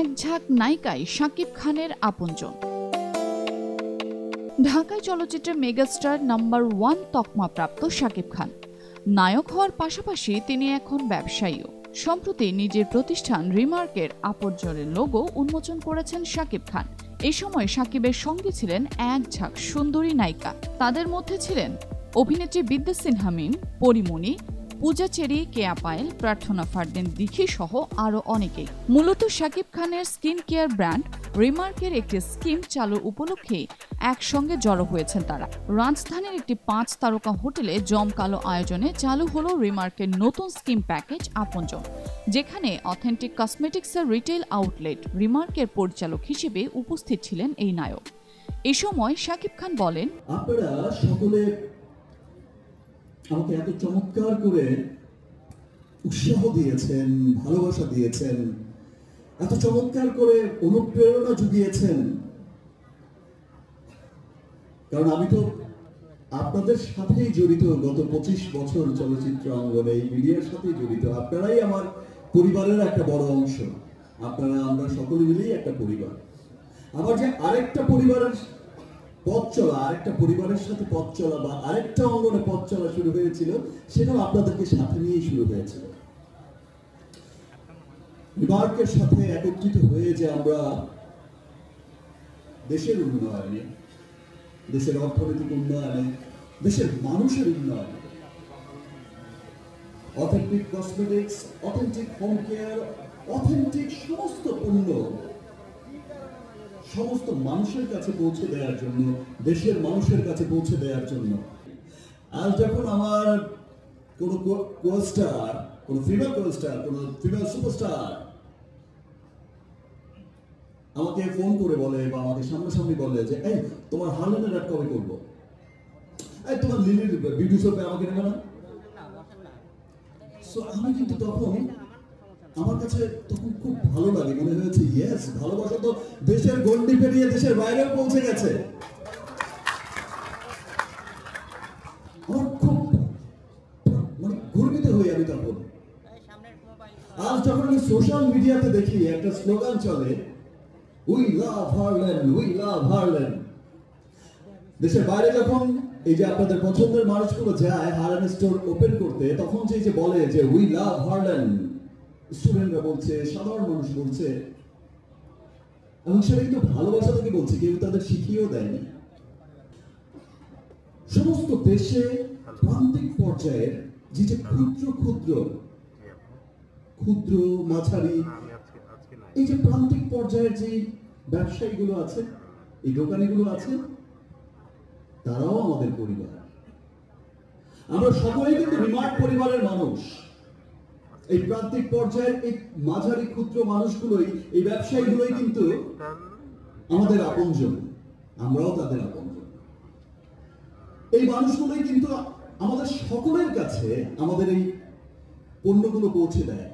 এক ঝাঁক নায়িকায় শাকিব খানের আপনজন। ঢাকায় চলচ্চিত্রের মেগাস্টার নাম্বার 1 তকমাপ্রাপ্ত শাকিব খান নায়ক হওয়ার পাশাপাশি তিনি এখন ব্যবসায়ীও। সম্প্রতি নিজের প্রতিষ্ঠান রিমার্কের আপনজনের লোগো উন্মোচন করেছেন শাকিব খান। এই সময় শাকিবের সঙ্গে ছিলেন এক ঝাঁক সুন্দরী নায়িকা। তাদের মধ্যে ছিলেন অভিনেত্রী বিদ্যা সিনহা মিম, পরিমণি, পূজা চেরি, কেয়া পায়েল, প্রার্থনা ফারদিন দিঘি সহ আরও অনেকেই। মূলত শাকিব খানের স্কিন কেয়ার ব্র্যান্ড রিমার্কের একটি স্কিম চালু উপলক্ষে একসঙ্গে জড়ো হয়েছেন তারা। রাজধানীর একটি 5 তারকা হোটেলে জমকালো আয়োজনে চালু হলো রিমার্কের নতুন স্কিম প্যাকেজ আপনজন, যেখানে অথেন্টিক কসমেটিক্সের রিটেল আউটলেট রিমার্কের পরিচালক হিসেবে উপস্থিত ছিলেন এই নায়ক। এই সময় শাকিব খান বলেন, আপনারা সকলে আমাকে এত চমৎকার করে উৎসাহ দিয়েছেন, ভালোবাসা দিয়েছেন, এত চমৎকার করে অনুপ্রেরণা জুগিয়েছেন, কারণ আমি তো আপনাদের সাথেই জড়িত। গত 25 বছর চলচ্চিত্র অঙ্গনে এই মিডিয়ার সাথেই জড়িত। আপনারাই আমার পরিবারের একটা বড় অংশ। আপনারা আমরা সকলে মিলেই একটা পরিবার। আবার যে আরেকটা পরিবারের পথ চলা, আরেকটা পরিবারের সাথে পথ চলা বা আরেকটা অঙ্গনে পথ চলা শুরু হয়েছিল, সেটাও আপনাদেরকে সাথে নিয়েই শুরু হয়েছিল। রিমার্কের সাথে একত্রিত হয়ে যে আমরা দেশের উন্নয়নে, দেশের অর্থনৈতিক উন্নয়নে, দেশের মানুষের উন্নয়নে authentic cosmetics, authentic home care, authentic সমস্ত পণ্য সমস্ত মানুষের কাছে পৌঁছে দেওয়ার জন্য, দেশের মানুষের কাছে পৌঁছে দেওয়ার জন্য। আজ যখন আমার কোনো কোস্টার, কোনো ফিমেল কোস্টার, কোনো ফিমেল সুপারস্টার আমাকে ফোন করে বলে বা আমাকে সামনাসামনি বলে যে এই তোমার হারলেনের অ্যাড কবে করবো, এই তোমার লিলির বিউটি শপে আমাকে নেবে না, সো আমি কিন্তু তখন আমার কাছে তখন খুব ভালো লাগে। মনে হয়েছে ইয়েস, ভালোবাসা তো দেশের গণ্ডি পেরিয়ে দেশের বাইরেও পৌঁছে গেছে। আমার খুব মানে গর্বিত হই আমি তখন। আজ যখন আমি সোশ্যাল মিডিয়াতে দেখি একটা স্লোগান চলে, we love Harland, we love Harland. দেশের বাইরে যখন এই যে আপনাদের পছন্দের মানুষগুলো যায় হারল্যান্ড স্টোর ওপেন করতে, তখন যে বলে যে উই লাভ হারল্যান্ড, স্টুডেন্টরা বলছে, সাধারণ মানুষ বলছে, এবং সেটা কিন্তু ভালোবাসা থেকে বলছে, কেউ তাদের শিখিয়েও দেয়নি। সমস্ত দেশে প্রান্তিক পর্যায়ের যে ক্ষুদ্র ক্ষুদ্র ক্ষুদ্র মাঝারি এই যে প্রান্তিক পর্যায়ের যে ব্যবসায়ীগুলো আছে, এই দোকানিগুলো আছে, তারাও আমাদের পরিবার। আমরা সকলেই কিন্তু রিমার্ক পরিবারের মানুষ। এই প্রান্তিক পর্যায়ের এই মাঝারি ক্ষুদ্র মানুষগুলোই, এই ব্যবসায়ীগুলোই কিন্তু আমাদের আপনজন, আমরাও তাদের আপনজন। এই মানুষগুলোই কিন্তু আমাদের সকলের কাছে আমাদের এই পণ্যগুলো পৌঁছে দেয়।